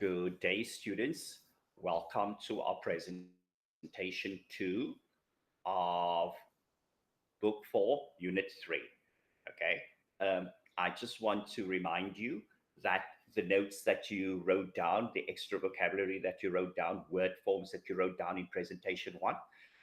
Good day, students. Welcome to our presentation 2 of Book 4, Unit 3. Okay, I just want to remind you that the notes that you wrote down, the extra vocabulary that you wrote down, word forms that you wrote down in presentation 1,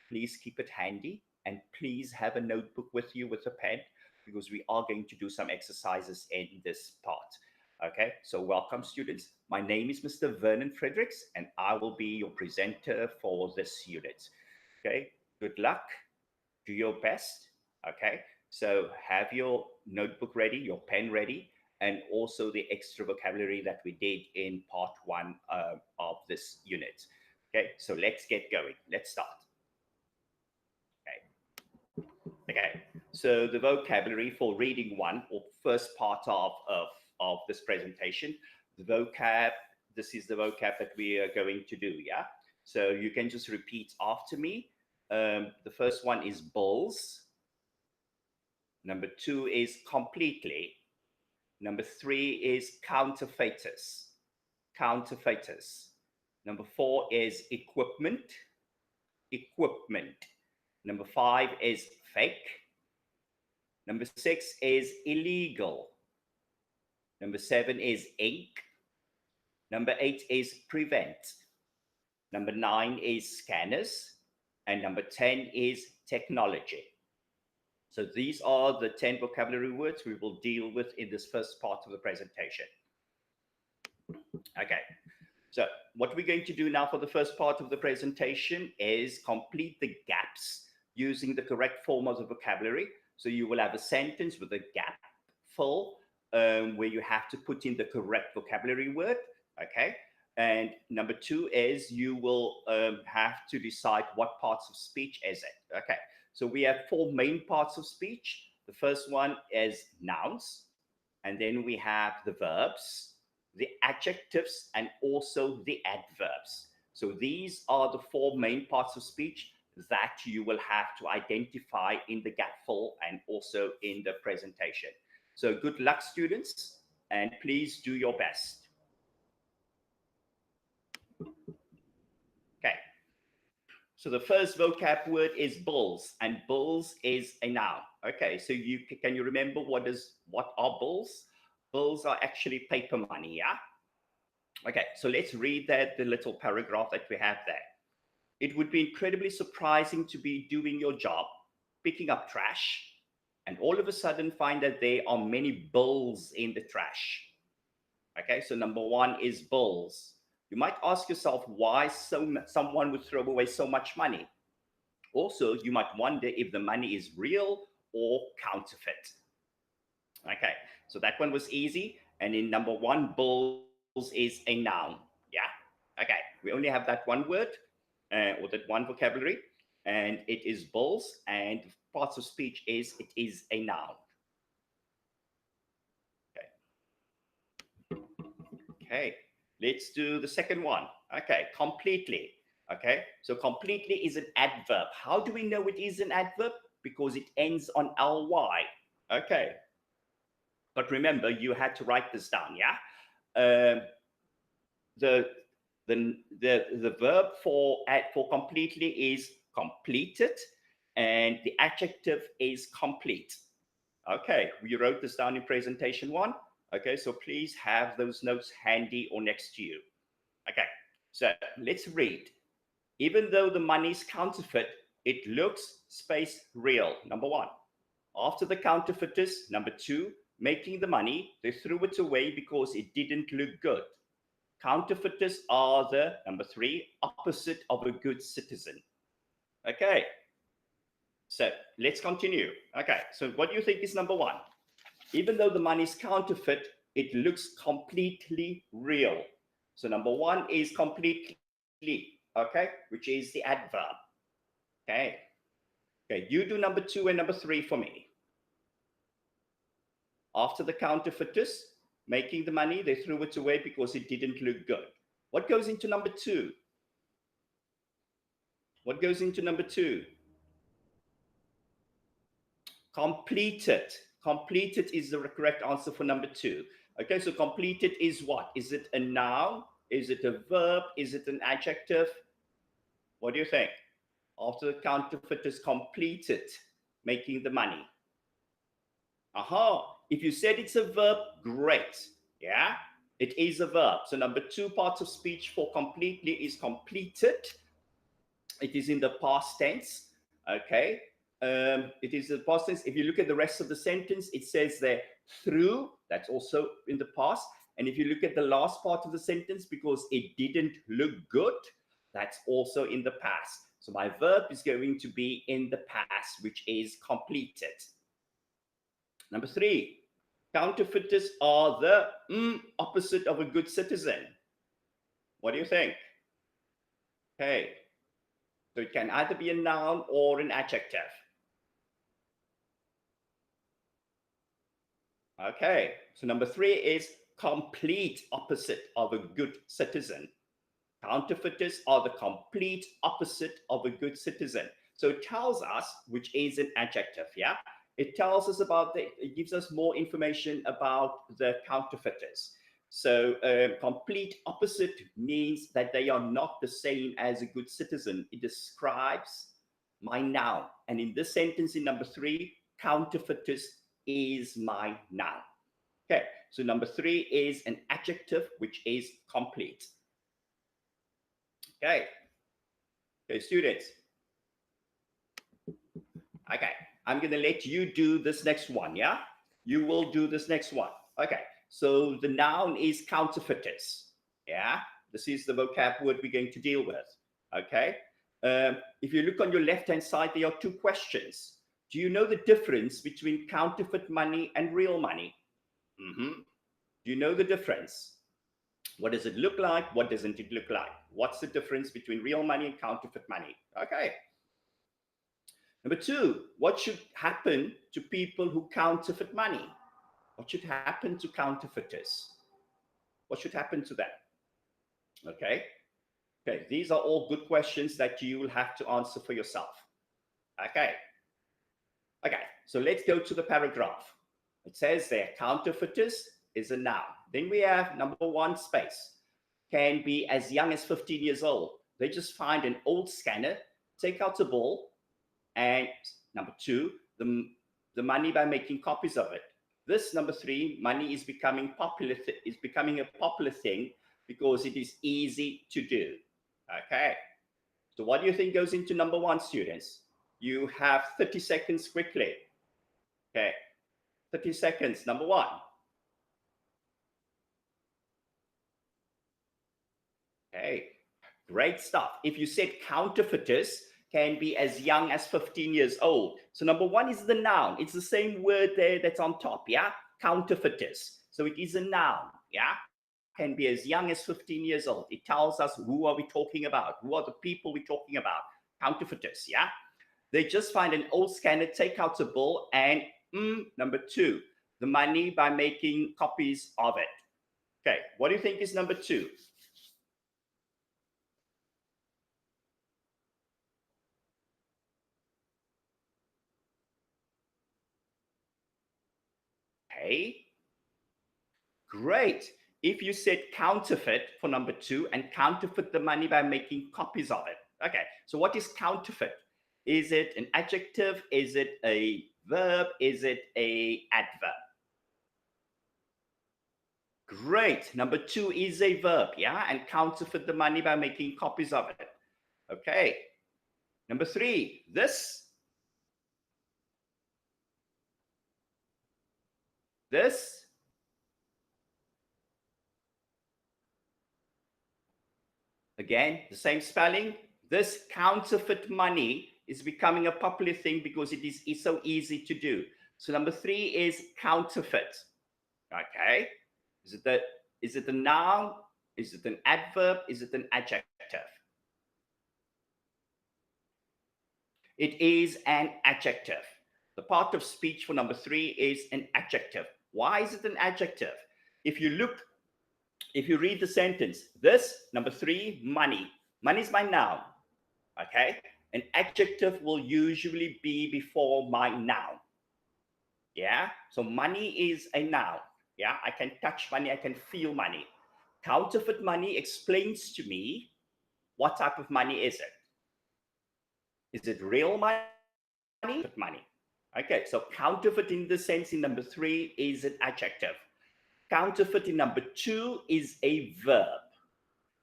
please keep it handy and please have a notebook with you with a pen because we are going to do some exercises in this part. Okay, so welcome students. My name is Mr. Vernon Fredericks and I will be your presenter for this unit. Okay, good luck, do your best. Okay, so have your notebook ready, your pen ready, and also the extra vocabulary that we did in part 1 of this unit. Okay, so let's get going. Let's start. Okay, so the vocabulary for reading 1 or first part of this presentation, the vocab, this is the vocab that we are going to do, yeah? So you can just repeat after me. The first one is bulls. Number 2 is completely. Number 3 is counterfeiters. Counterfeiters. Number 4 is equipment. Equipment. Number 5 is fake. Number 6 is illegal. Number 7 is ink. Number 8 is prevent. Number 9 is scanners. And number 10 is technology. So these are the 10 vocabulary words we will deal with in this first part of the presentation. Okay, so what we're going to do now for the first part of the presentation is complete the gaps using the correct form of the vocabulary. So you will have a sentence with a gap full where you have to put in the correct vocabulary word, okay? And number 2 is you will have to decide what parts of speech is it, okay? So we have 4 main parts of speech. The first one is nouns, and then we have the verbs, the adjectives, and also the adverbs. So these are the 4 main parts of speech that you will have to identify in the gap fill and also in the presentation. So good luck, students, and please do your best. Okay. So the first vocab word is bulls, and bulls is a noun. Okay, so can you remember what are bulls? Bulls are actually paper money, yeah? Okay, so let's read the little paragraph that we have there. It would be incredibly surprising to be doing your job, picking up trash, and all of a sudden find that there are many bulls in the trash. Okay, so number 1 is bulls. You might ask yourself why someone would throw away so much money. Also, you might wonder if the money is real or counterfeit. Okay, so that one was easy. And in number 1, bulls is a noun. Yeah, okay, we only have that one word. Or that one vocabulary, and it is bulls, and parts of speech is it is a noun. Okay, let's do the second one. Okay, completely. Okay, so completely is an adverb. How do we know it is an adverb? Because it ends on ly. Okay, but remember you had to write this down, yeah? The verb for completely is completed, and the adjective is complete. Okay, we wrote this down in presentation 1. Okay, so please have those notes handy or next to you. Okay, so let's read. Even though the money is counterfeit, it looks space real. Number 1. After the counterfeiters, number 2, making the money, they threw it away because it didn't look good. Counterfeiters are the, number 3, opposite of a good citizen. Okay, so let's continue. Okay, so what do you think is number 1? Even though the money is counterfeit, it looks completely real. So number 1 is completely, okay, which is the adverb. Okay, okay, you do number 2 and number 3 for me. After the counterfeiters, making the money, they threw it away because it didn't look good. What goes into number 2? What goes into number 2? Completed. Completed is the correct answer for number 2. Okay, so completed is what? Is it a noun Is it a verb? Is it an adjective? What do you think? After the counterfeit is completed, making the money. Aha, if you said it's a verb, great. Yeah, it is a verb. So number 2 part of speech for completely is completed. It is in the past tense. Okay, it is the past tense. If you look at the rest of the sentence, it says there through. That's also in the past. And if you look at the last part of the sentence, because it didn't look good, that's also in the past. So my verb is going to be in the past, which is completed. Number 3, counterfeiters are the opposite of a good citizen. What do you think? Okay, so it can either be a noun or an adjective. Okay, so number 3 is complete opposite of a good citizen. Counterfeiters are the complete opposite of a good citizen. So it tells us, which is an adjective, yeah? It tells us about, it gives us more information about the counterfeiters. So complete opposite means that they are not the same as a good citizen. It describes my noun. And in this sentence in number 3, counterfeiters is my noun. Okay, so number 3 is an adjective, which is complete. Okay, students. Okay, I'm going to let you do this next one, yeah? You will do this next one. Okay, so the noun is counterfeiters, yeah? This is the vocab word we're going to deal with, okay? If you look on your left-hand side, there are 2 questions. Do you know the difference between counterfeit money and real money? Do you know the difference? What does it look like? What doesn't it look like? What's the difference between real money and counterfeit money? Okay. Number 2, what should happen to people who counterfeit money? What should happen to counterfeiters? What should happen to them? Okay. Okay, these are all good questions that you will have to answer for yourself. Okay. Okay, so let's go to the paragraph. It says there, counterfeiters is a noun. Then we have number 1 space. Can be as young as 15 years old. They just find an old scanner, take out a bill, and number 2, the money by making copies of it. This number 3, money is becoming popular, is becoming a popular thing because it is easy to do. Okay. So what do you think goes into number 1, students? You have 30 seconds quickly. Okay. 30 seconds, number 1. Okay, great stuff. If you said counterfeiters can be as young as 15 years old. So number 1 is the noun. It's the same word there that's on top, yeah? Counterfeiters. So it is a noun, yeah? Can be as young as 15 years old. It tells us who are we talking about? Who are the people we're talking about? Counterfeiters, yeah? They just find an old scanner, take out a bill, and number 2, the money by making copies of it. Okay, what do you think is number 2? Okay, great. If you said counterfeit for number 2 and counterfeit the money by making copies of it. Okay, so what is counterfeit? Is it an adjective? Is it a verb? Is it a adverb? Great. Number 2 is a verb, yeah? And counterfeit the money by making copies of it. Okay. Number 3, this. Again, the same spelling. This counterfeit money is becoming a popular thing because it is so easy to do. So number 3 is counterfeit. Okay. Is it a noun? Is it an adverb? Is it an adjective? It is an adjective. The part of speech for number 3 is an adjective. Why is it an adjective? If you read the sentence, this, number 3, money. Money is my noun. Okay. An adjective will usually be before my noun. Yeah. So money is a noun. Yeah. I can touch money. I can feel money. Counterfeit money explains to me what type of money is it. Is it real money? Money. Okay, so counterfeit in the sense in number 3 is an adjective. Counterfeit in number 2 is a verb.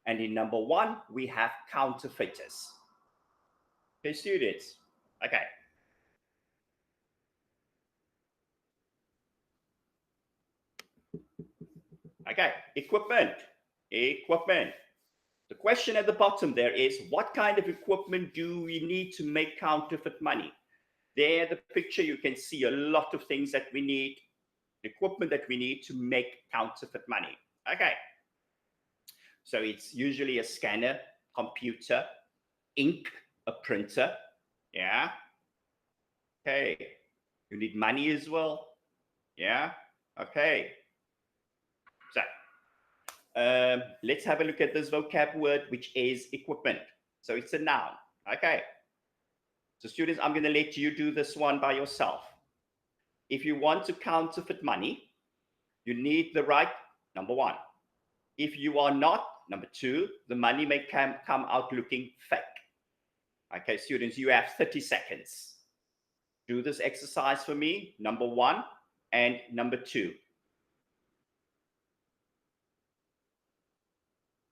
And in number 1, we have counterfeiters. Okay, students. Okay. Okay, equipment. Equipment. The question at the bottom there is, what kind of equipment do we need to make counterfeit money? There, the picture, you can see a lot of things that we need, equipment that we need to make counterfeit money. Okay. So it's usually a scanner, computer, ink, a printer. Yeah. Okay. You need money as well. Yeah. Okay. So let's have a look at this vocab word, which is equipment. So it's a noun. Okay. So students, I'm going to let you do this one by yourself. If you want to counterfeit money, you need the right, number 1. If you are not, number 2, the money may come out looking fake. Okay, students, you have 30 seconds. Do this exercise for me, number 1 and number 2.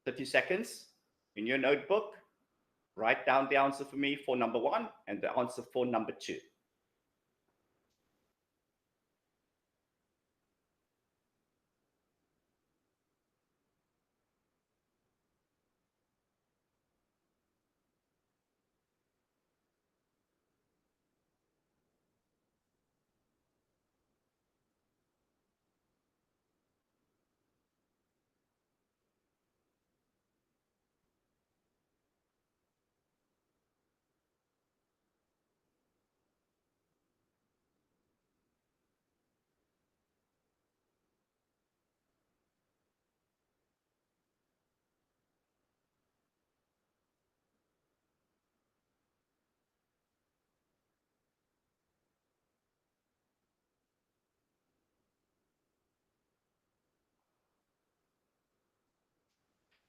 30 seconds in your notebook. Write down the answer for me for number 1 and the answer for number 2.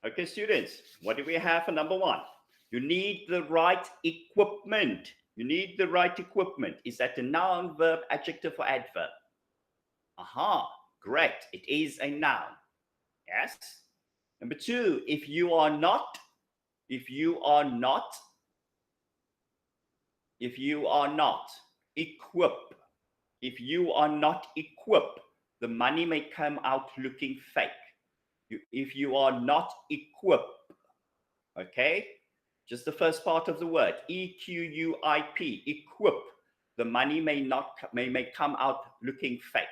Okay, students, what do we have for number 1? You need the right equipment. You need the right equipment. Is that a noun, verb, adjective, or adverb? Aha, great. It is a noun. Yes. Number 2, if you are not equipped, the money may come out looking fake. If you are not equipped, okay? Just the first part of the word, E-Q-U-I-P, equip. The money may come out looking fake.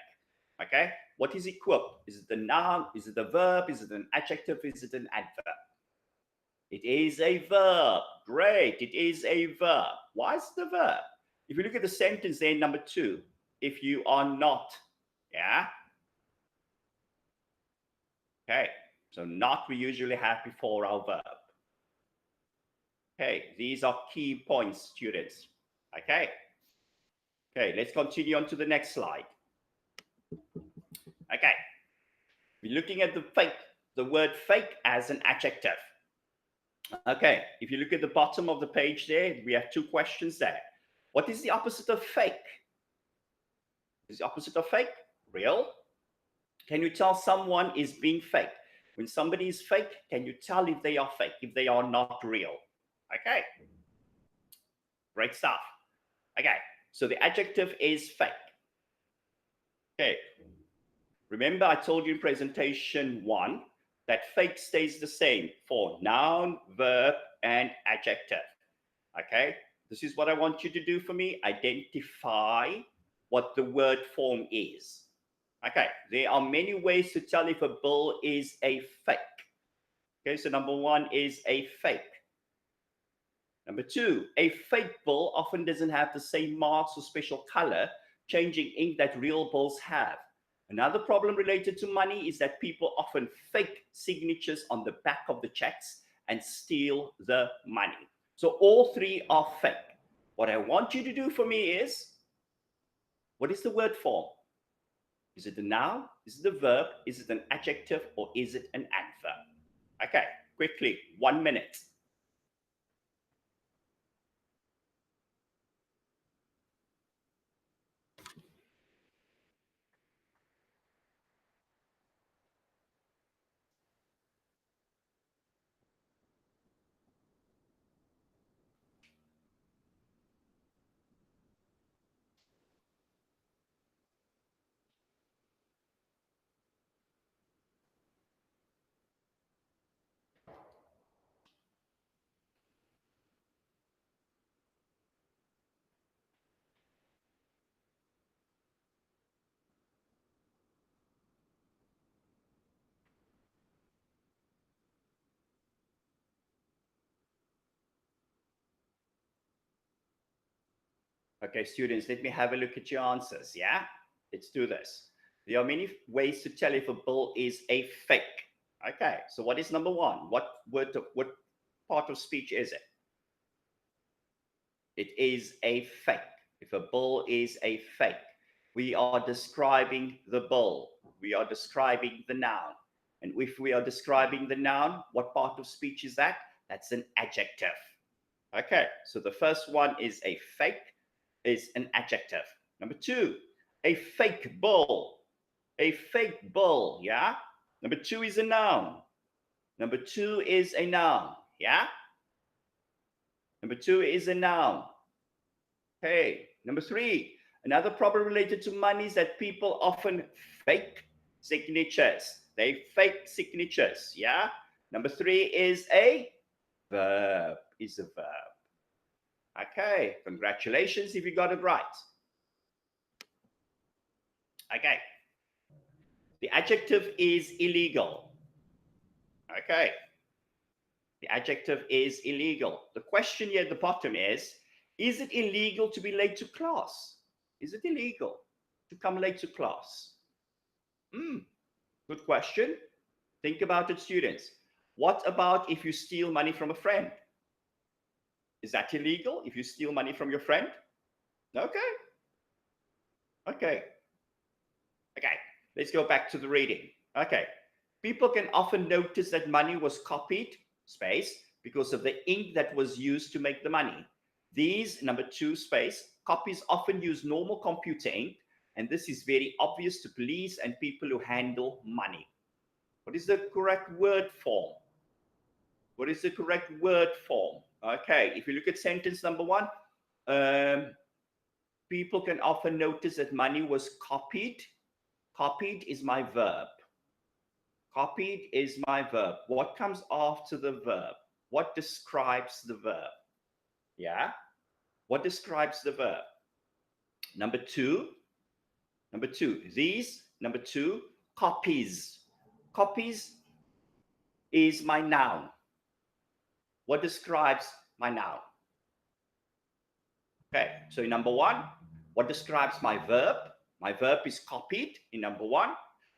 Okay? What is equip? Is it the noun? Is it the verb? Is it an adjective? Is it an adverb? It is a verb. Great. It is a verb. Why is it a verb? If you look at the sentence there, number 2, if you are not, yeah? Okay. So not we usually have before our verb. Okay, these are key points, students. Okay. Okay, let's continue on to the next slide. Okay. We're looking at the word fake as an adjective. Okay, if you look at the bottom of the page there, we have 2 questions there. What is the opposite of fake? Is the opposite of fake real? Can you tell someone is being fake? When somebody is fake, can you tell if they are fake, if they are not real? Okay. Great stuff. Okay, so the adjective is fake. Okay. Remember, I told you in presentation 1 that fake stays the same for noun, verb, and adjective. Okay, this is what I want you to do for me. Identify what the word form is. Okay, there are many ways to tell if a bill is a fake. Okay, so number 1 is a fake. Number 2, a fake bill often doesn't have the same marks or special color changing ink that real bills have. Another problem related to money is that people often fake signatures on the back of the checks and steal the money. So all 3 are fake. What I want you to do for me is, what is the word form? Is it a noun? Is it a verb? Is it an adjective? Or is it an adverb? adverb. Okay, quickly, 1 minute. Okay, students, let me have a look at your answers, yeah? Let's do this. There are many ways to tell if a bill is a fake. Okay, so what is number one? What part of speech is it? It is a fake. If a bill is a fake, we are describing the bill. We are describing the noun. And if we are describing the noun, what part of speech is that? That's an adjective. Okay, so the first one is a fake, is an adjective. Number two, a fake bull. A fake bull, yeah? Number two is a noun. Number two is a noun, yeah? Number two is a noun. Okay, number three, another problem related to money is that people often fake signatures. They fake signatures, yeah? Number three is a verb, is a verb. Okay, congratulations if you got it right. Okay, the adjective is illegal. Okay, the adjective is illegal. The question here at the bottom is it illegal to be late to class? Is it illegal to come late to class? Good question. Think about it, students. What about if you steal money from a friend? Is that illegal if you steal money from your friend? Okay. Okay. Okay. Let's go back to the reading. Okay. People can often notice that money was copied, space, because of the ink that was used to make the money. These, number two, space, copies often use normal computer ink, and this is very obvious to police and people who handle money. What is the correct word form? What is the correct word form? Okay, if you look at sentence number one, people can often notice that money was copied. Copied is my verb. Copied is my verb. What comes after the verb? What describes the verb? Yeah? What describes the verb? Number two, these, number two, copies. Copies is my noun. What describes my noun? Okay, so in number one, what describes my verb? My verb is copied in number one.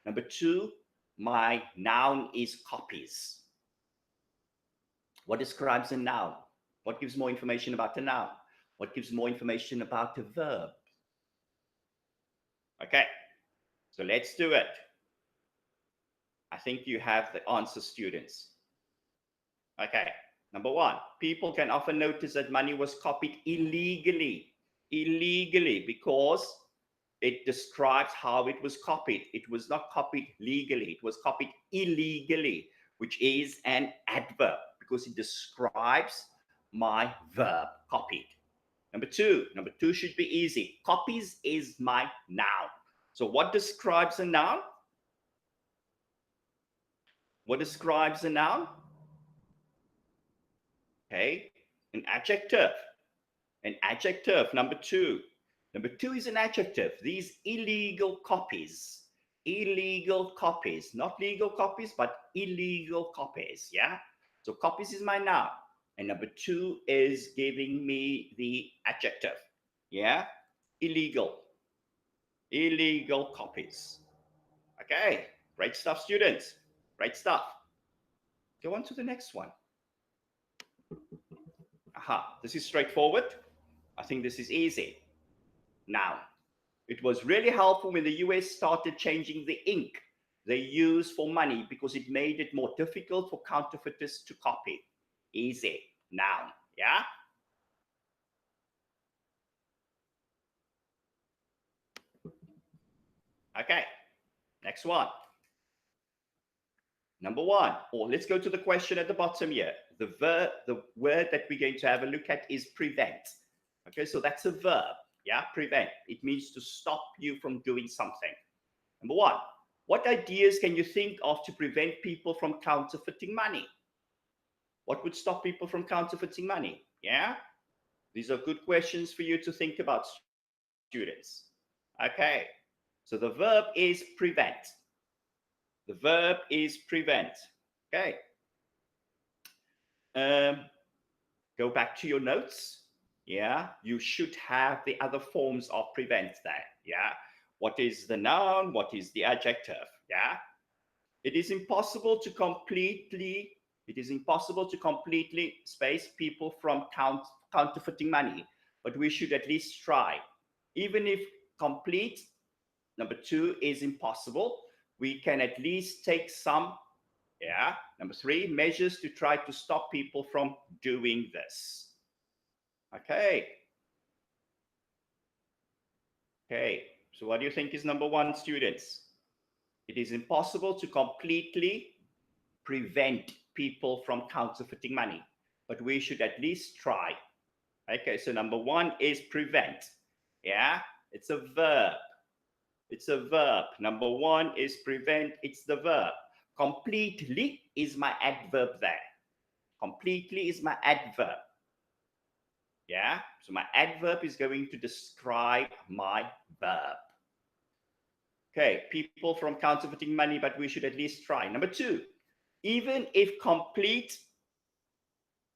Number two, my noun is copies. What describes a noun? What gives more information about the noun? What gives more information about the verb? Okay, so let's do it. I think you have the answer, students. Okay, number one, people can often notice that money was copied illegally. Illegally, because it describes how it was copied. It was not copied legally, it was copied illegally, which is an adverb because it describes my verb, copied. Number two should be easy. Copies is my noun. So what describes a noun? What describes a noun? Okay, an adjective. An adjective, number two. Number two is an adjective. These illegal copies, not legal copies, but illegal copies, yeah? So copies is my noun. And number two is giving me the adjective, yeah? Illegal copies. Okay, great stuff, students. Great stuff. Go on to the next one. Aha, this is straightforward. I think this is easy. Now, it was really helpful when the US started changing the ink they use for money because it made it more difficult for counterfeiters to copy. Easy. Noun. Yeah? Okay. Next one. Number one, or let's go to the question at the bottom here. The word that we're going to have a look at is prevent. Okay, so that's a verb. Yeah, prevent. It means to stop you from doing something. Number one, what ideas can you think of to prevent people from counterfeiting money? What would stop people from counterfeiting money? Yeah, these are good questions for you to think about, students. Okay, so the verb is prevent. The verb is prevent. Okay. Go back to your notes. Yeah, you should have the other forms of prevent there. Yeah, what is the noun? What is the adjective? Yeah, it is impossible to completely space people from counterfeiting money, but we should at least try. Even if complete, number two, is impossible, we can at least take some. Yeah. Number three, measures to try to stop people from doing this. Okay. Okay. So what do you think is number one, students? It is impossible to completely prevent people from counterfeiting money, but we should at least try. Okay. So number one is prevent. Yeah. It's a verb. It's a verb. Number one is prevent. It's the verb. Completely is my adverb there. Completely is my adverb. Yeah, so my adverb is going to describe my verb. Okay, people from counterfeiting money, but we should at least try. Number two, even if complete,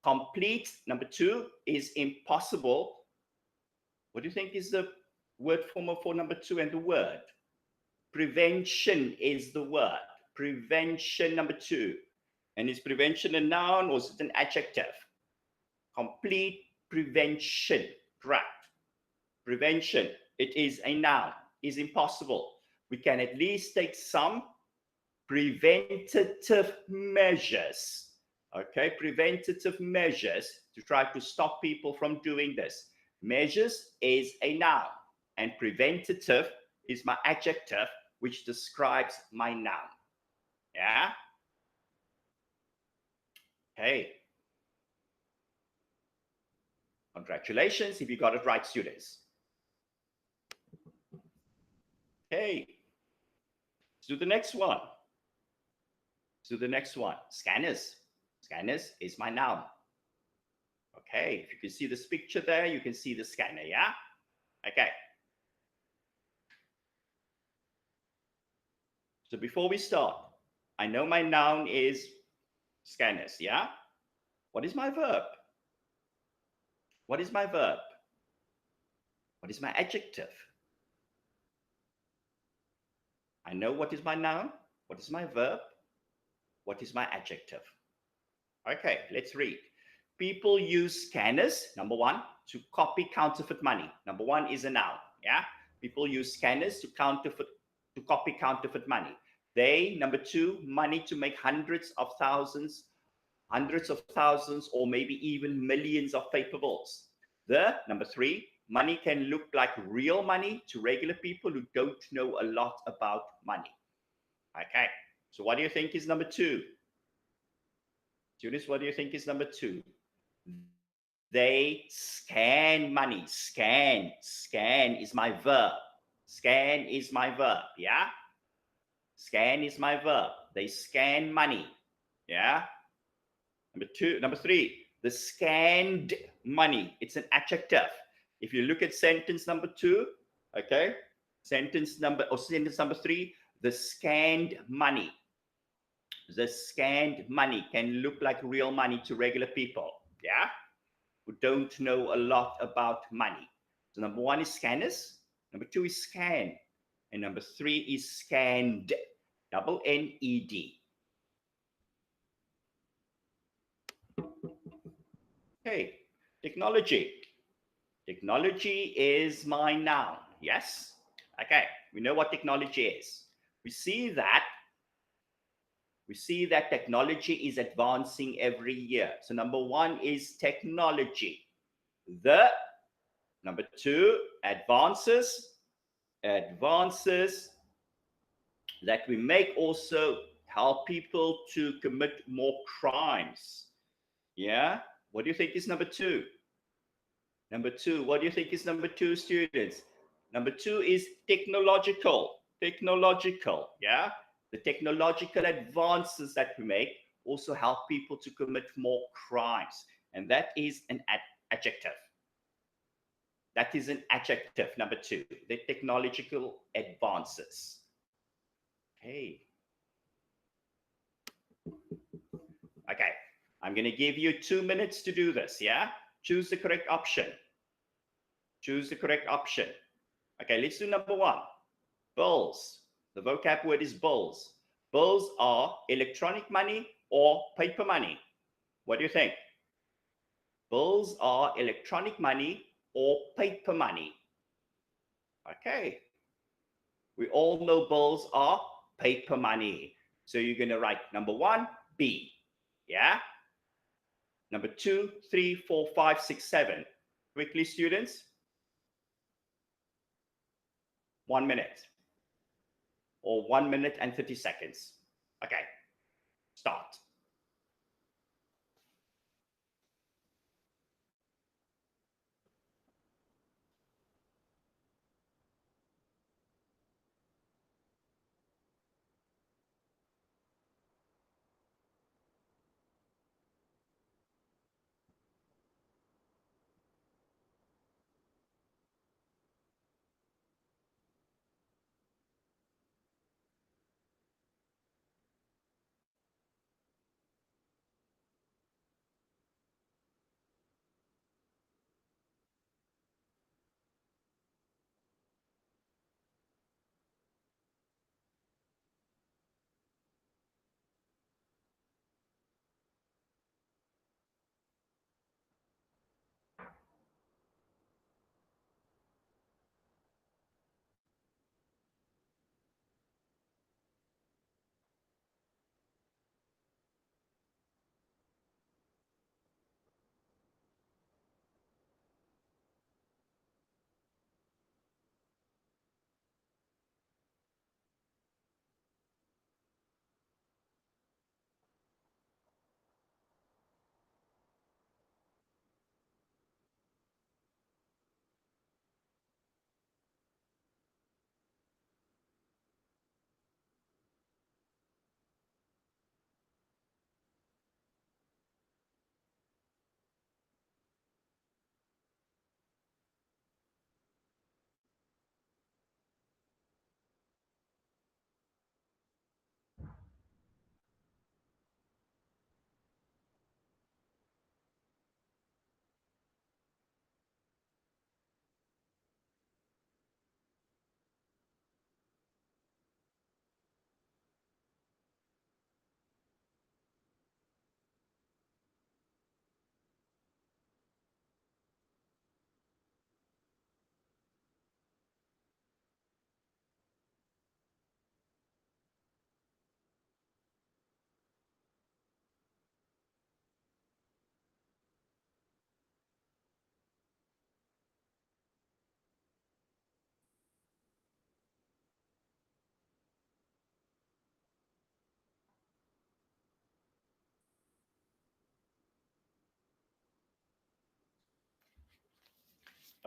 number two, is impossible. What do you think is the word form for number two and the word? Prevention is the word. Prevention, number two. And is prevention a noun or is it an adjective? Complete prevention, correct. Prevention, it is a noun, is impossible. We can at least take some preventative measures. Okay, preventative measures to try to stop people from doing this. Measures is a noun, and preventative is my adjective, which describes my noun. Yeah? Okay. Congratulations if you got it right, students. Okay. Let's do the next one. To the next one, scanners. Scanners is my noun. Okay, if you can see this picture there, you can see the scanner, yeah? Okay. So before we start, I know my noun is scanners, yeah? What is my verb? What is my verb? What is my adjective? I know what is my noun, what is my verb, what is my adjective? Okay, let's read. People use scanners, number one, to copy counterfeit money. Number one is a noun, yeah? People use scanners to copy counterfeit money. They, number two, money to make hundreds of thousands, or maybe even millions of paper bills. The, number three, money can look like real money to regular people who don't know a lot about money. Okay, so what do you think is number two? Students, what do you think is number two? They scan money. Scan is my verb. Scan is my verb, yeah? Scan is my verb. They scan money, yeah? Number three, the scanned money. It's an adjective. If you look at sentence number two, okay? Sentence number three, the scanned money. The scanned money can look like real money to regular people, yeah? Who don't know a lot about money. So number one is scanners, number two is scan, and number three is scanned, double N-E-D. Okay, technology. Technology is my noun, yes? Okay, we know what technology is. We see that we see that technology is advancing every year. So number one is technology. Number two, advances that we make also help people to commit more crimes. Yeah? What do you think is number two? Number two, what do you think is number two, students? Number two is technological. Technological, yeah? The technological advances that we make also help people to commit more crimes. And that is an adjective. That is an adjective, number two, the technological advances. Okay. Okay, I'm going to give you 2 minutes to do this, yeah? Choose the correct option. Choose the correct option. Okay, let's do number one. Bills. The vocab word is bills. Bills are electronic money or paper money. What do you think? Bills are electronic money or paper money. Okay. We all know bills are paper money. So you're going to write number one, B. Yeah? Number 2, 3, 4, 5, 6, 7. Quickly, students. 1 minute. Or 1 minute and 30 seconds. Okay. Start.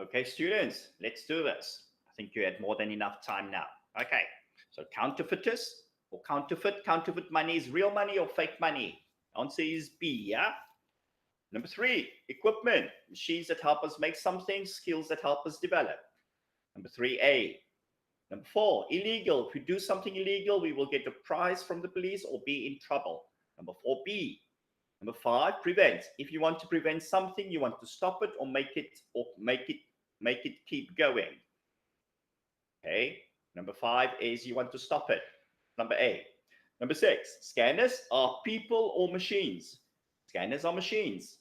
Okay, students, let's do this. I think you had more than enough time now. Okay, so counterfeiters or counterfeit money is real money or fake money? Answer is B, yeah? Number 3, equipment, machines that help us make something, skills that help us develop. Number 3A. Number 4, illegal. If we do something illegal, we will get a prize from the police or be in trouble. Number 4B. Number 5, prevent. If you want to prevent something, you want to stop it or make it keep going. Okay. Number 5 is you want to stop it. Number A. Number 6, scanners are people or machines. Scanners are machines.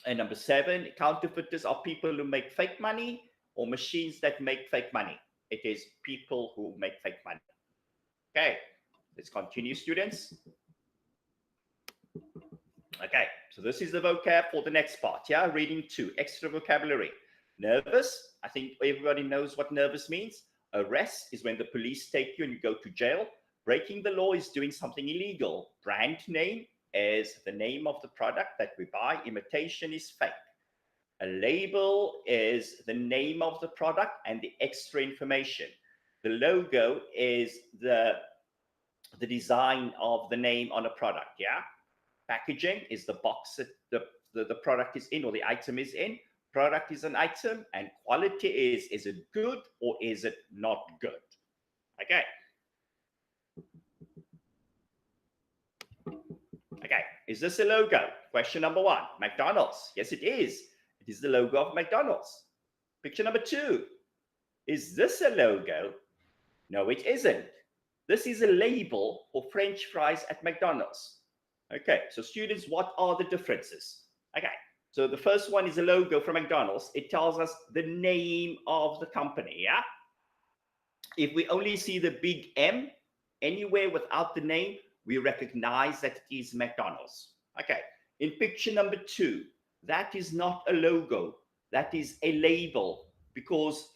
And number 7, counterfeiters are people who make fake money or machines that make fake money. It is people who make fake money. Okay. Let's continue, students. Okay, so this is the vocab for the next part. Yeah, reading 2, extra vocabulary. Nervous, I think everybody knows what nervous means. Arrest is when the police take you and you go to jail. Breaking the law is doing something illegal. Brand name is the name of the product that we buy. Imitation is fake. A label is the name of the product and the extra information. The logo is the design of the name on a product, yeah? Packaging is the box that the product is in or the item is in. Product is an item, and quality is it good or is it not good? Okay. Okay, is this a logo? Question number 1, McDonald's. Yes, it is. It is the logo of McDonald's. Picture number 2, is this a logo? No, it isn't. This is a label for French fries at McDonald's. Okay, so students, what are the differences? Okay, so the first one is a logo from McDonald's. It tells us the name of the company, yeah? If we only see the big M anywhere without the name, we recognize that it is McDonald's. Okay, in picture number 2, that is not a logo, that is a label, because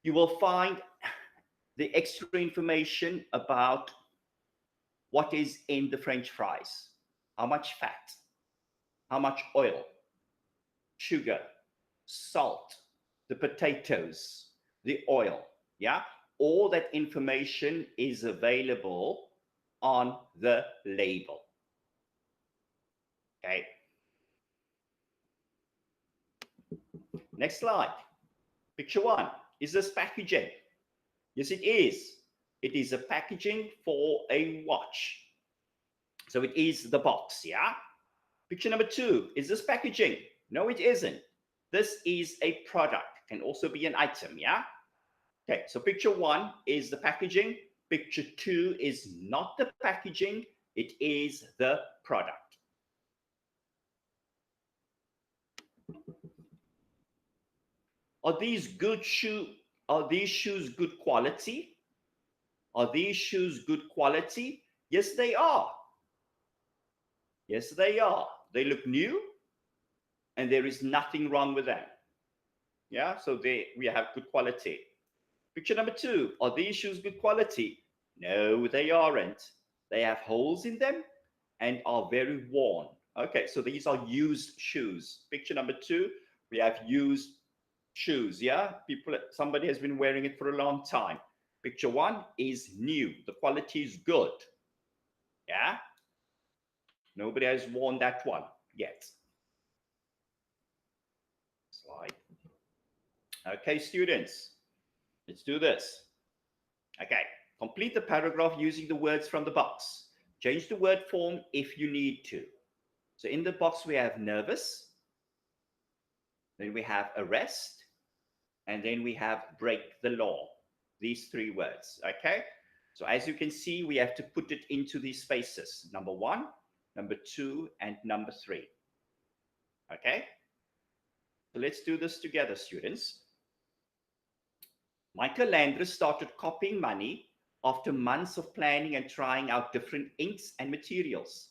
you will find the extra information about what is in the French fries. How much fat, how much oil, sugar, salt, the potatoes, the oil, yeah? All that information is available on the label. Okay. Next slide. Picture 1. Is this packaging? Yes, it is. It is a packaging for a watch. So it is the box, yeah? Picture number 2. Is this packaging? No, it isn't. This is a product. Can also be an item, yeah? Okay, so picture 1 is the packaging. Picture 2 is not the packaging. It is the product. Are these shoes good quality? Are these shoes good quality? Yes, they are. Yes, they are. They look new and there is nothing wrong with them. Yeah, so we have good quality. Picture number 2, are these shoes good quality? No, they aren't. They have holes in them and are very worn. Okay, so these are used shoes. Picture number 2, we have used shoes, yeah? Somebody has been wearing it for a long time. Picture 1 is new. The quality is good. Yeah? Nobody has worn that one yet. Slide. Okay, students, let's do this. Okay, complete the paragraph using the words from the box. Change the word form if you need to. So in the box, we have nervous, then we have arrest, and then we have break the law. These 3 words, okay? So as you can see, we have to put it into these spaces. Number 1, number 2, and number 3. Okay? So let's do this together, students. Michael Landry started copying money after months of planning and trying out different inks and materials.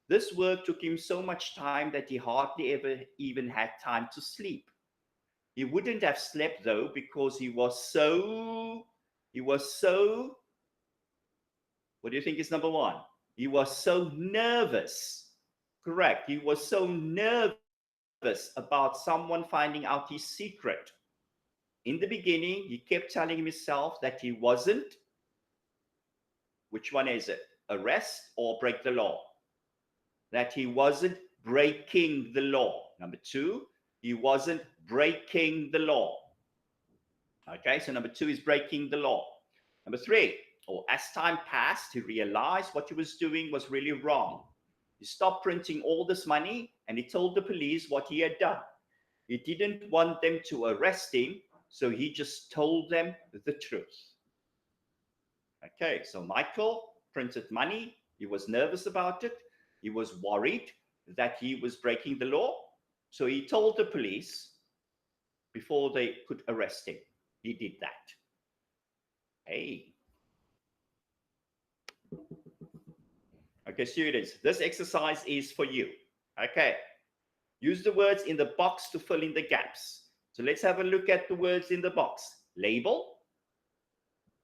This work took him so much time that he hardly ever even had time to sleep. He wouldn't have slept though, because he was so, what do you think is number 1? He was so nervous. Correct. He was so nervous about someone finding out his secret. In the beginning, he kept telling himself that he wasn't, which one is it? Arrest or break the law? That he wasn't breaking the law. Number 2, he wasn't breaking the law. Okay, so number 2 is breaking the law. Number 3, as time passed, he realized what he was doing was really wrong. He stopped printing all this money and he told the police what he had done. He didn't want them to arrest him, so he just told them the truth. Okay, so Michael printed money. He was nervous about it. He was worried that he was breaking the law. So he told the police before they could arrest him. He did that. Hey. Okay, students, this exercise is for you. Okay, use the words in the box to fill in the gaps. So let's have a look at the words in the box. Label,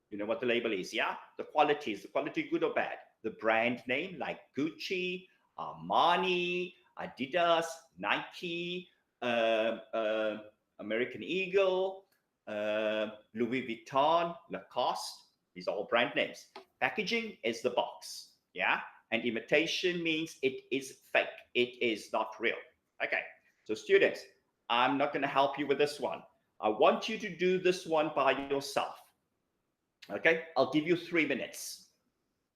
you know what the label is, yeah? The quality, is the quality good or bad? The brand name like Gucci, Armani, Adidas, Nike, American Eagle, Louis Vuitton, Lacoste. These are all brand names. Packaging is the box, yeah? And imitation means it is fake. It is not real. Okay, so students, I'm not going to help you with this one. I want you to do this one by yourself. Okay, I'll give you 3 minutes.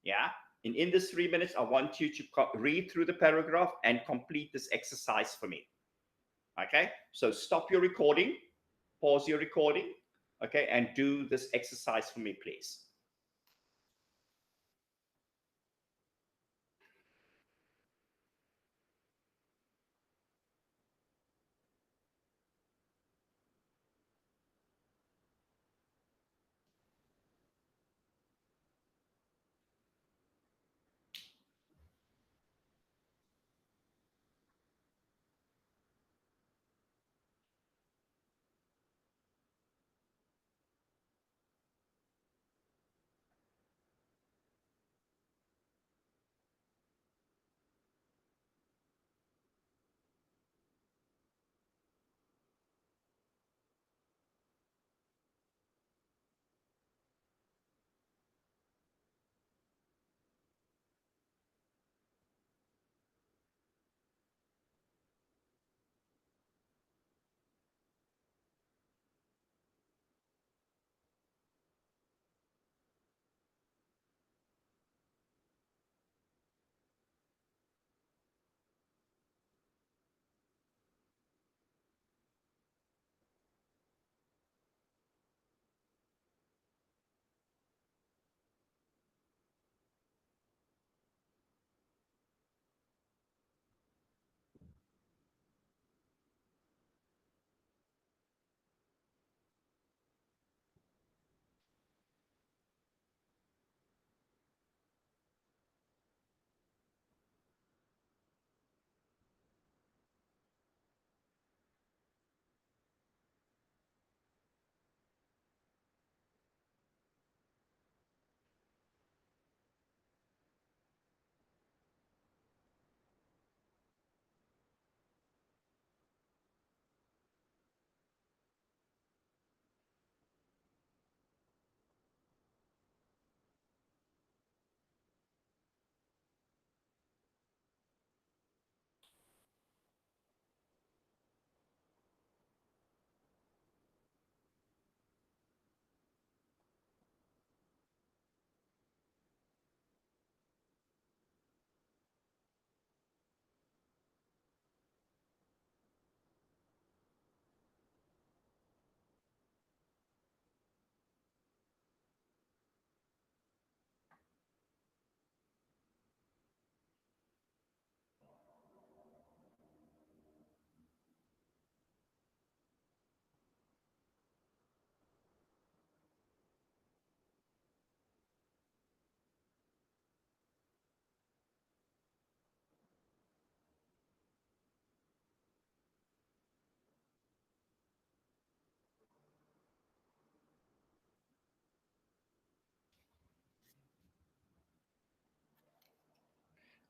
Yeah, and in this 3 minutes, I want you to read through the paragraph and complete this exercise for me. Okay, so stop your recording, pause your recording, okay, and do this exercise for me, please.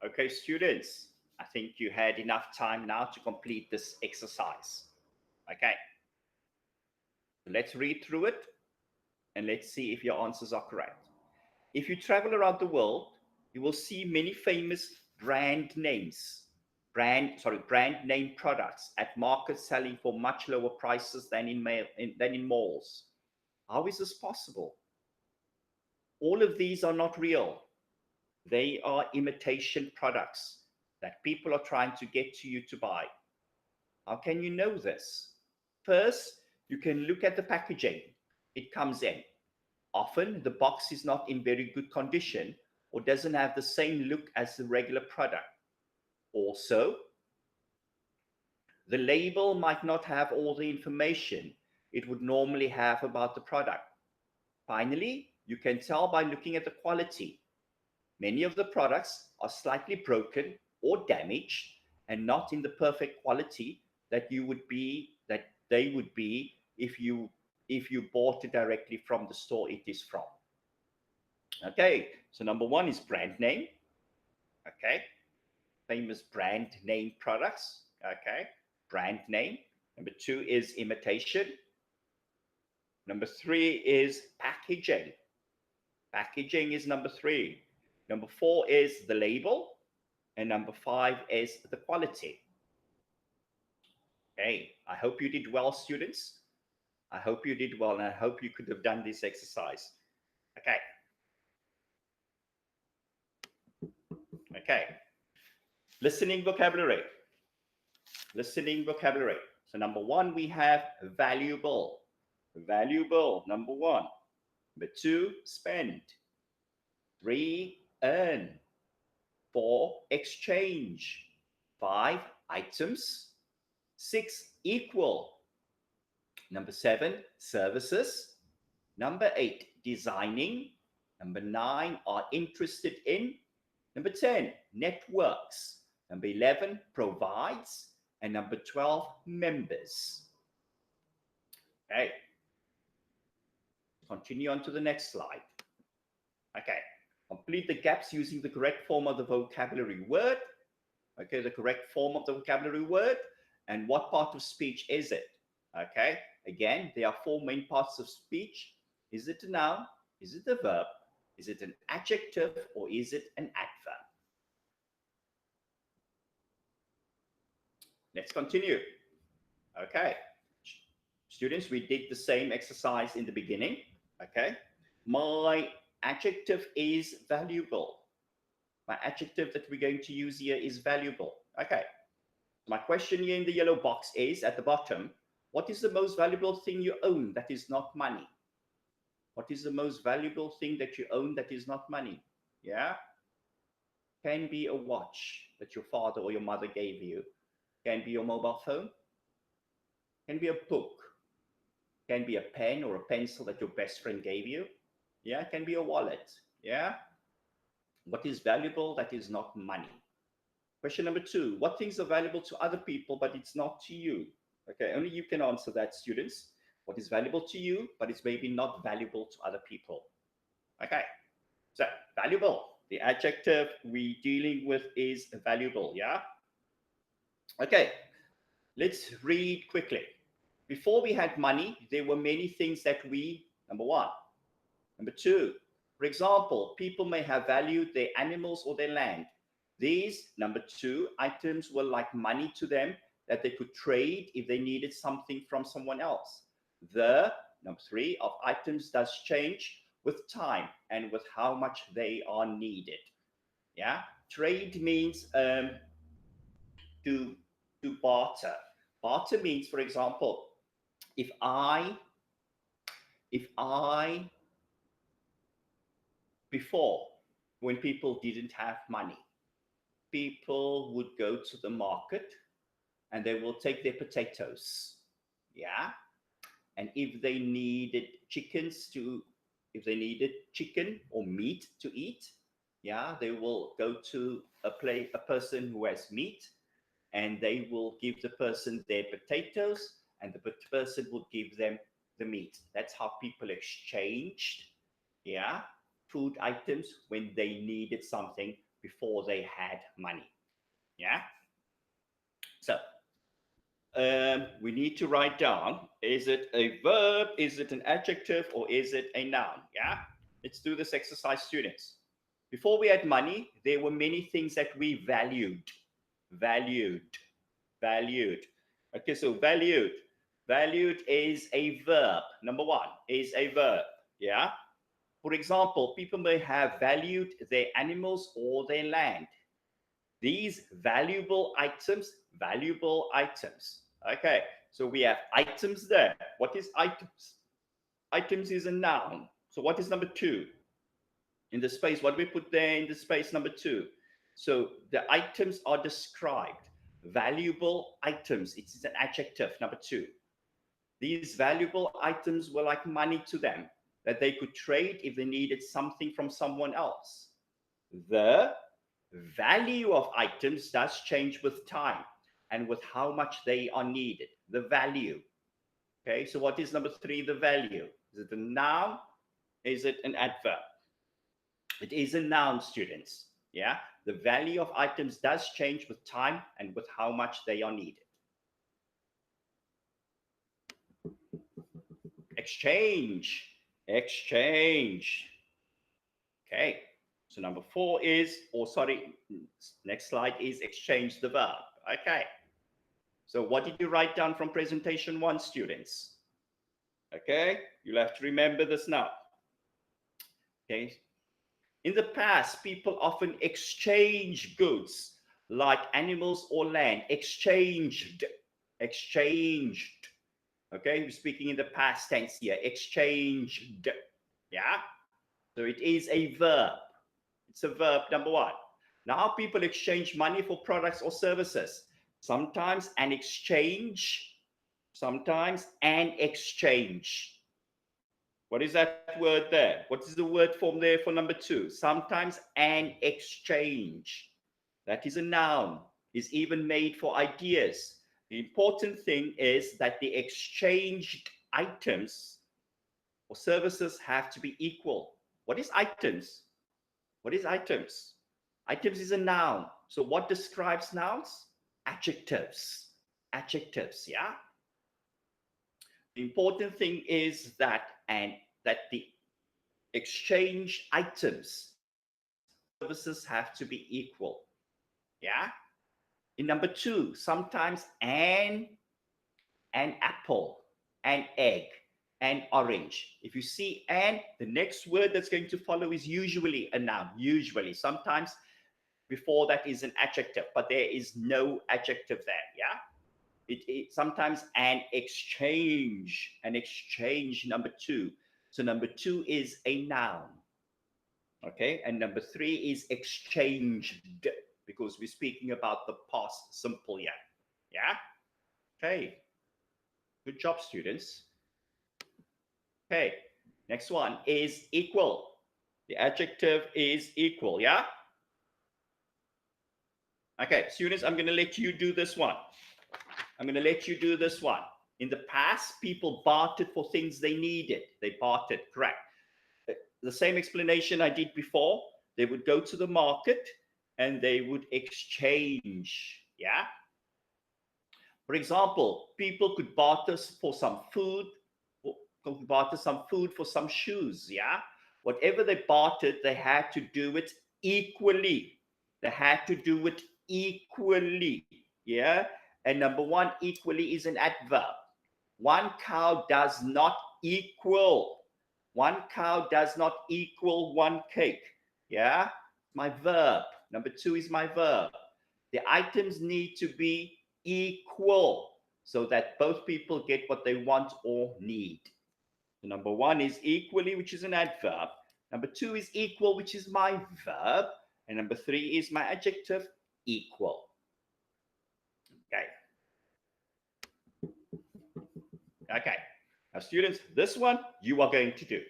Okay, students, I think you had enough time now to complete this exercise. Okay, let's read through it and let's see if your answers are correct. If you travel around the world, you will see many famous brand names, brand name products at markets selling for much lower prices than in malls. How is this possible? All of these are not real. They are imitation products that people are trying to get to you to buy. How can you know this? First, you can look at the packaging it comes in. Often, the box is not in very good condition or doesn't have the same look as the regular product. Also, the label might not have all the information it would normally have about the product. Finally, you can tell by looking at the quality. Many of the products are slightly broken or damaged and not in the perfect quality that they would be if you bought it directly from the store it is from. Okay, so number one is brand name. Okay, famous brand name products. Okay, brand name. Number two is imitation. Number three is packaging. Packaging is number three. Number four is the label. And number five is the quality. Okay, I hope you did well, students. I hope you did well, and I hope you could have done this exercise. Okay. Okay. Listening vocabulary. Listening vocabulary. So number one, we have valuable. Valuable, number one. Number two, spend. Three, earn. Four, exchange. Five, items. Six, equal. Number seven, services. Number eight, designing. Number nine, are interested in. Number 10, networks. Number 11, provides. And number 12, members. Okay. Continue on to the next slide. Okay. Complete the gaps using the correct form of the vocabulary word. Okay, the correct form of the vocabulary word. And what part of speech is it? Okay. Again, there are four main parts of speech. Is it a noun? Is it a verb? Is it an adjective? Or is it an adverb? Let's continue. Okay. Students, we did the same exercise in the beginning. Okay. My adjective is valuable. My adjective that we're going to use here is valuable. Okay. My question here in the yellow box is at the bottom, what is the most valuable thing you own that is not money? What is the most valuable thing that you own that is not money? Yeah. Can be a watch that your father or your mother gave you. Can be your mobile phone. Can be a book. Can be a pen or a pencil that your best friend gave you. Yeah, can be a wallet. Yeah. What is valuable that is not money? Question number two, what things are valuable to other people, but it's not to you? Okay, only you can answer that, students. What is valuable to you, but it's maybe not valuable to other people? Okay, so valuable. The adjective we're dealing with is valuable, yeah? Okay, let's read quickly. Before we had money, there were many things that we, number one. Number two, for example, people may have valued their animals or their land. These, number two, items were like money to them that they could trade if they needed something from someone else. The, number three, of items does change with time and with how much they are needed. Yeah, trade means to barter. Barter means, for example, if I before, when people didn't have money, people would go to the market and they will take their potatoes. Yeah. And if they needed chicken or meat to eat, yeah, they will go to a person who has meat, and they will give the person their potatoes, and the person will give them the meat. That's how people exchanged, yeah, food items when they needed something before they had money. Yeah. So we need to write down, is it a verb, is it an adjective, or is it a noun? Yeah. Let's do this exercise, students. Before we had money, there were many things that we valued. Okay, so valued is a verb. Number one is a verb. Yeah. For example, people may have valued their animals or their land. These valuable items. Okay, so we have items there. What is items? Items is a noun. So what is number two? In the space, what we put there in the space number two? So the items are described. Valuable items, it is an adjective, number two. These valuable items were like money to them that they could trade if they needed something from someone else. The value of items does change with time and with how much they are needed. The value. Okay, so what is number 3? The value. Is it a noun? Is it an adverb? It is a noun, students. Yeah, the value of items does change with time and with how much they are needed. Exchange. Exchange. Okay, so number 4 is, or sorry, next slide is exchange the verb. Okay, so what did you write down from presentation 1, students? Okay, you'll have to remember this now. Okay, in the past, people often exchange goods like animals or land. Exchanged. Okay, we're speaking in the past tense here. Exchanged. Yeah, so it is a verb. It's a verb, number 1. Now, how people exchange money for products or services. Sometimes an exchange, sometimes an exchange. What is that word there? What is the word form there for number 2? Sometimes an exchange. That is a noun. Is even made for ideas. The important thing is that the exchanged items or services have to be equal. What is items? What is items? Items is a noun. So what describes nouns? Adjectives. Adjectives, yeah? The important thing is that the exchange items, services have to be equal. Yeah? In number 2, sometimes an apple, an egg, an orange. If you see an, the next word that's going to follow is usually a noun. Usually. Sometimes before that is an adjective, but there is no adjective there. Yeah? It sometimes an exchange, number 2. So number 2 is a noun. Okay, and number 3 is exchanged, because we're speaking about the past simple here. Yeah? Okay. Good job, students. Okay, next one is equal. The adjective is equal, yeah? Okay, students, I'm going to let you do this one. In the past, people bartered for things they needed. They bartered, correct. The same explanation I did before. They would go to the market and they would exchange, yeah? For example, people could barter for some food, for some shoes, yeah? Whatever they bartered, they had to do it equally. Yeah? And number 1, equally is an adverb. One cow does not equal one cake. Yeah? My verb. Number 2 is my verb. The items need to be equal so that both people get what they want or need. So number 1 is equally, which is an adverb. Number 2 is equal, which is my verb. And number 3 is my adjective, equal. Okay. Okay. Now, students, this one you are going to do.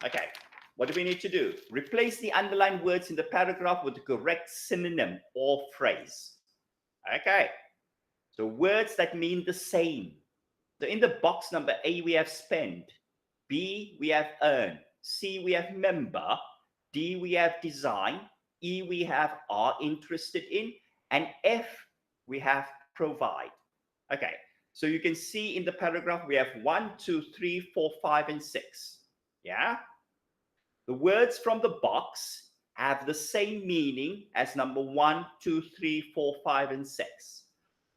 Okay. What do we need to do? Replace the underlined words in the paragraph with the correct synonym or phrase. Okay. So words that mean the same. So in the box number A, we have spend. B, we have earn. C, we have member. D, we have design. E, we have are interested in. And F, we have provide. Okay. So you can see in the paragraph, we have 1, 2, 3, 4, 5, and 6. Yeah. The words from the box have the same meaning as number 1, 2, 3, 4, 5, and 6.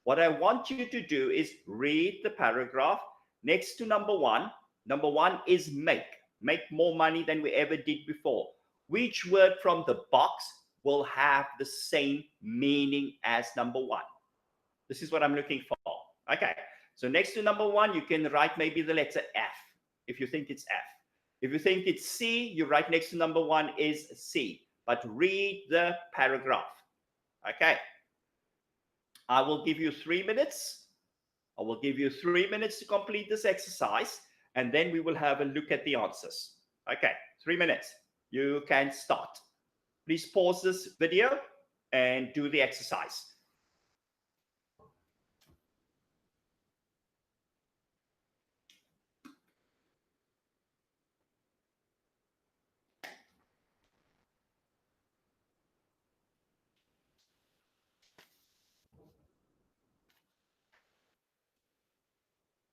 What I want you to do is read the paragraph next to number 1. Number 1 is make. Make more money than we ever did before. Which word from the box will have the same meaning as number 1? This is what I'm looking for. Okay. So next to number 1, you can write maybe the letter F, if you think it's F. If you think it's C, you write next to number 1 is C. But read the paragraph. Okay. I will give you 3 minutes. To complete this exercise, and then we will have a look at the answers. Okay, 3 minutes. you can start. Please pause this video and do the exercise.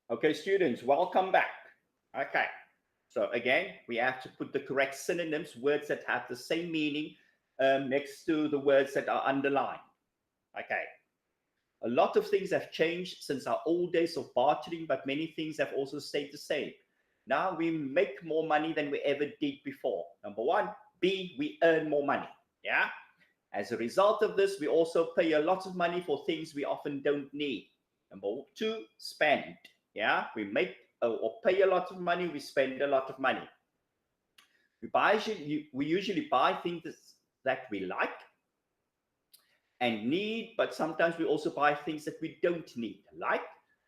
Okay, students, welcome back. Okay, so again, we have to put the correct synonyms, words that have the same meaning next to the words that are underlined. Okay, a lot of things have changed since our old days of bartering, but many things have also stayed the same. Now we make more money than we ever did before. Number one. B, we earn more money. Yeah. As a result of this, we also pay a lot of money for things we often don't need. Number two, spend. Yeah, we make or pay a lot of money, we spend a lot of money. We usually buy things that we like and need, but sometimes we also buy things that we don't need. Like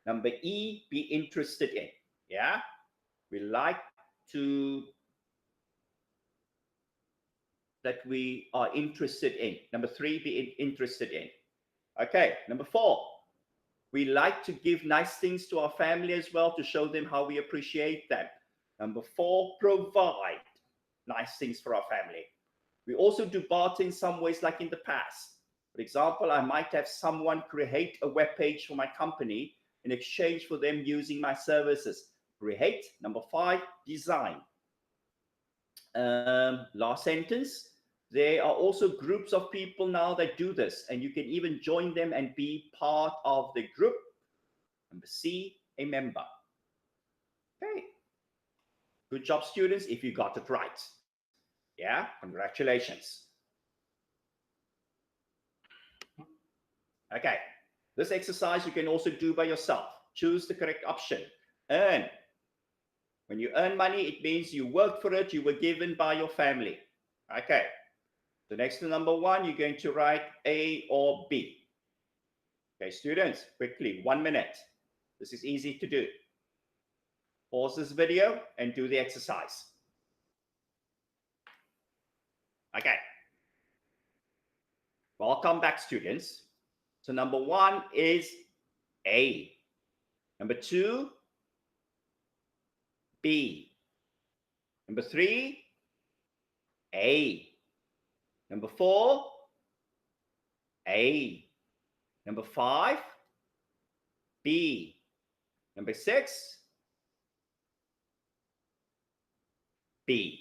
number E, be interested in. Yeah, we like to that we are interested in. Number three, be interested in. Okay, number four, we like to give nice things to our family as well to show them how we appreciate them. Number four, provide nice things for our family. We also do barter in some ways like in the past. For example, I might have someone create a web page for my company in exchange for them using my services. Create. Number five, design. Last sentence. There are also groups of people now that do this, and you can even join them and be part of the group. Number C, a member. Okay. Good job, students, if you got it right. Yeah, congratulations. Okay, this exercise you can also do by yourself. Choose the correct option. Earn. When you earn money, it means you worked for it, you were given by your family. Okay, so next to number one, you're going to write A or B. Okay, students, quickly, 1 minute. This is easy to do. Pause this video and do the exercise. Okay. Welcome back, students. So number one is A. Number two, B. Number three, A. Number four, A. Number five, B. Number six, B.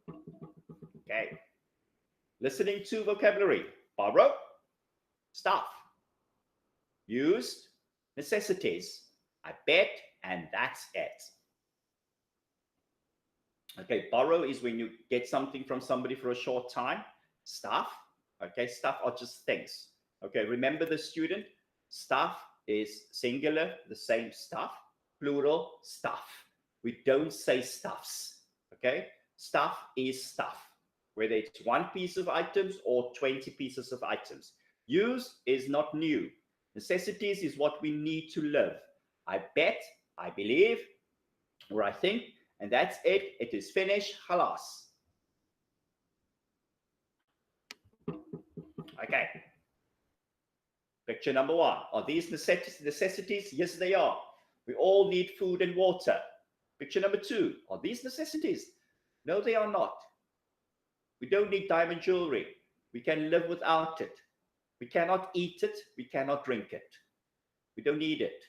Okay. Listening to vocabulary. Borrow, stuff. Used, necessities. I bet, and that's it. Okay, borrow is when you get something from somebody for a short time. Stuff, okay, stuff are just things. Okay, remember the student, stuff is singular, the same stuff, plural, stuff. We don't say stuffs, okay? Stuff is stuff, whether it's one piece of items or 20 pieces of items. Use is not new. Necessities is what we need to live. I bet, I believe, or I think, and that's it. It is finished. Halas. Okay. Picture number one. Are these necessities? Yes, they are. We all need food and water. Picture number two. Are these necessities? No, they are not. We don't need diamond jewelry. We can live without it. We cannot eat it. We cannot drink it. We don't need it.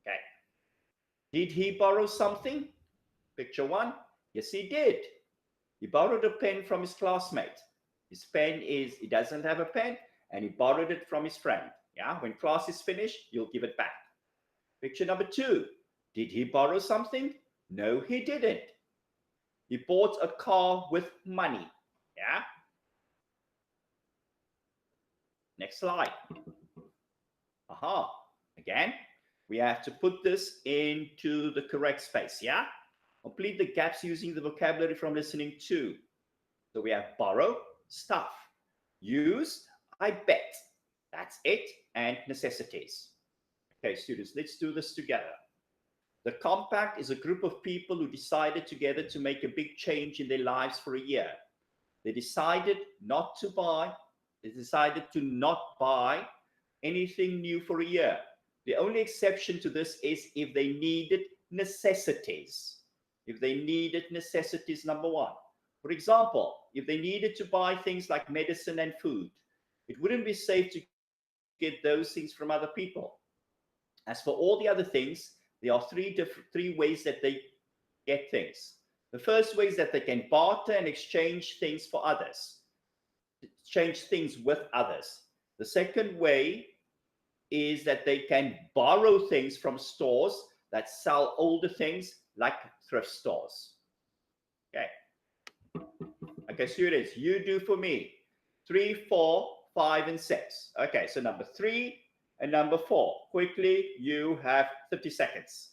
Okay. Did he borrow something? Picture one. Yes, he did. He borrowed a pen from his classmate. His pen he doesn't have a pen, and he borrowed it from his friend. Yeah, when class is finished, you'll give it back. Picture number two. Did he borrow something? No, he didn't. He bought a car with money. Yeah. Next slide. Aha. Again, we have to put this into the correct space. Yeah. Complete the gaps using the vocabulary from listening to. So we have borrow, stuff. Used, I bet. That's it. And necessities. Okay, students, let's do this together. The compact is a group of people who decided together to make a big change in their lives for a year. They decided they decided to not buy anything new for a year. The only exception to this is if they needed necessities. If they needed necessities, number one. For example, if they needed to buy things like medicine and food, it wouldn't be safe to get those things from other people. As for all the other things, there are three ways that they get things. The first way is that they can barter and exchange things for others, exchange things with others. The second way is that they can borrow things from stores that sell older things like thrift stores. Okay. Okay, students, you do for me 3, 4, 5, and 6. Okay, so number 3 and number 4. Quickly, you have 30 seconds.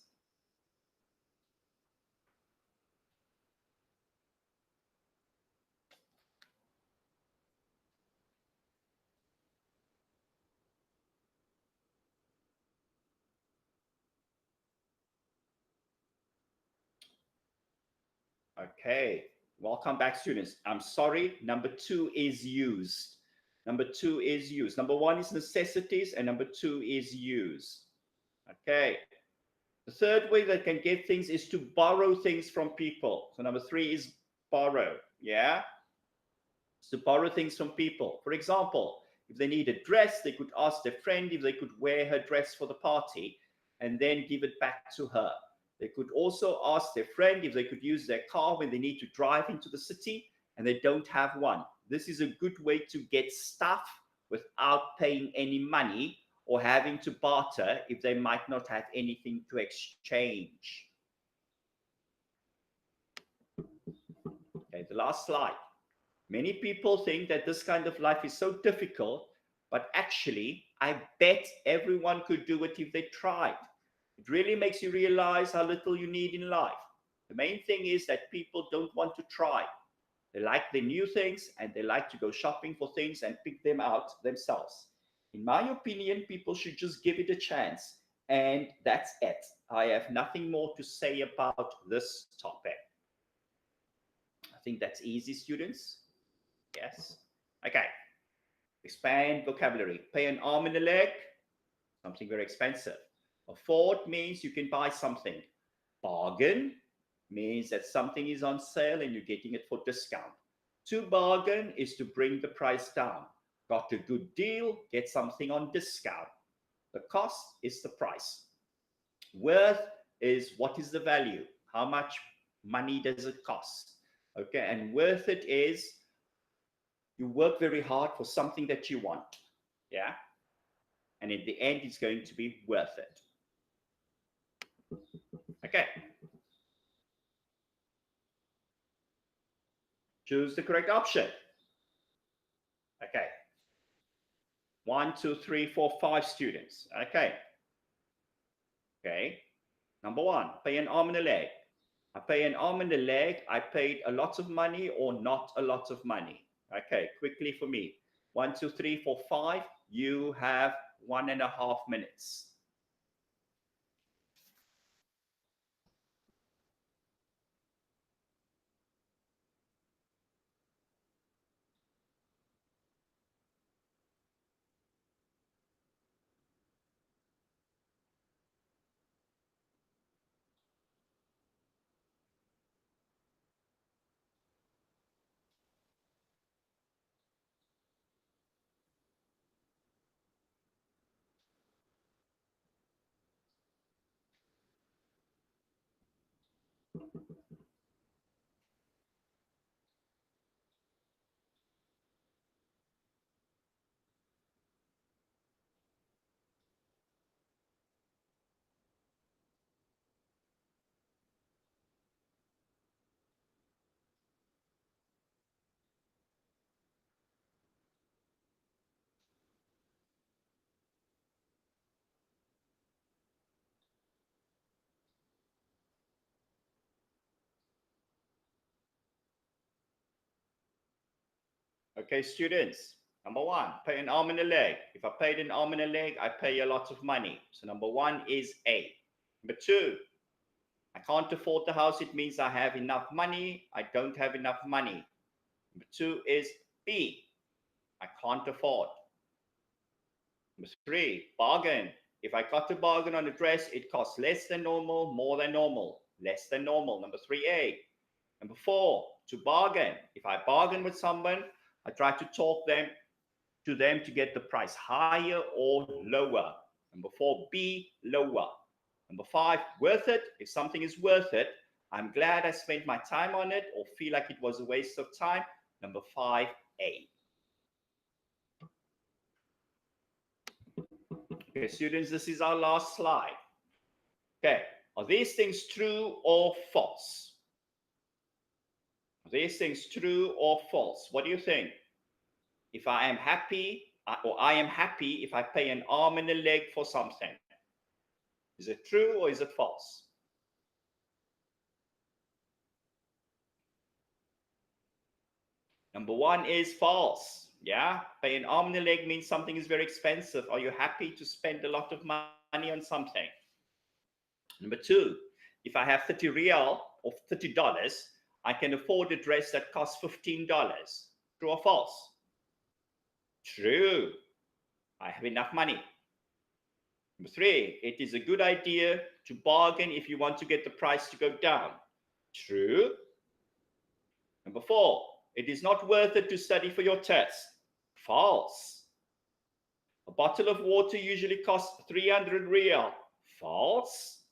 Okay, welcome back, students. I'm sorry, number 2 is used. Number 2 is used. Number 1 is necessities, and number 2 is used. Okay. The third way they can get things is to borrow things from people. So number 3 is borrow. Yeah. It's to borrow things from people. For example, if they need a dress, they could ask their friend if they could wear her dress for the party and then give it back to her. They could also ask their friend if they could use their car when they need to drive into the city and they don't have one. This is a good way to get stuff without paying any money or having to barter if they might not have anything to exchange. Okay, the last slide. Many people think that this kind of life is so difficult, but actually, I bet everyone could do it if they tried. It really makes you realize how little you need in life. The main thing is that people don't want to try. They like the new things and they like to go shopping for things and pick them out themselves. In my opinion, people should just give it a chance. And that's it. I have nothing more to say about this topic. I think that's easy, students. Yes. Okay. Expand vocabulary. Pay an arm and a leg, something very expensive. Afford means you can buy something. Bargain means that something is on sale and you're getting it for discount. To bargain is to bring the price down. Got a good deal, get something on discount. The cost is the price. Worth is what is the value? How much money does it cost? Okay, and worth it is you work very hard for something that you want. Yeah. And in the end, it's going to be worth it. Okay. Choose the correct option. Okay. 1, 2, 3, 4, 5 students. Okay. Okay. Number 1, pay an arm and a leg. I pay an arm and a leg. I paid a lot of money or not a lot of money. Okay, quickly for me. 1, 2, 3, 4, 5. You have 1.5 minutes. Okay, students. Number 1, pay an arm and a leg. If I paid an arm and a leg, I pay a lot of money. So number 1 is A. Number 2, I can't afford the house. It means I have enough money. I don't have enough money. Number 2 is B. I can't afford. Number 3, bargain. If I got a bargain on a dress, it costs less than normal, more than normal, less than normal. Number 3A. Number 4, to bargain. If I bargain with someone, I try to talk to them to get the price higher or lower. Number 4B, lower. Number 5, worth it. If something is worth it, I'm glad I spent my time on it or feel like it was a waste of time. Number 5A. Okay, students, this is our last slide. Okay, are these things true or false? Are these things true or false? What do you think? If I am happy, or I am happy if I pay an arm and a leg for something. Is it true or is it false? Number 1 is false. Yeah, pay an arm and a leg means something is very expensive. Are you happy to spend a lot of money on something? Number 2, if I have 30 real or $30, I can afford a dress that costs $15. True or false? True. I have enough money. Number 3, it is a good idea to bargain if you want to get the price to go down. True. Number 4, it is not worth it to study for your test. False. A bottle of water usually costs 300 real. False.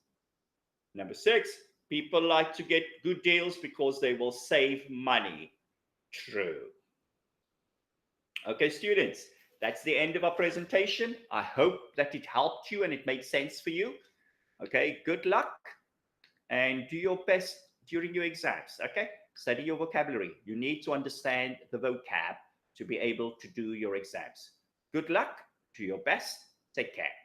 Number 6, people like to get good deals because they will save money. True. Okay, students, that's the end of our presentation. I hope that it helped you and it made sense for you. Okay, good luck and do your best during your exams. Okay, study your vocabulary. You need to understand the vocab to be able to do your exams. Good luck, do your best, take care.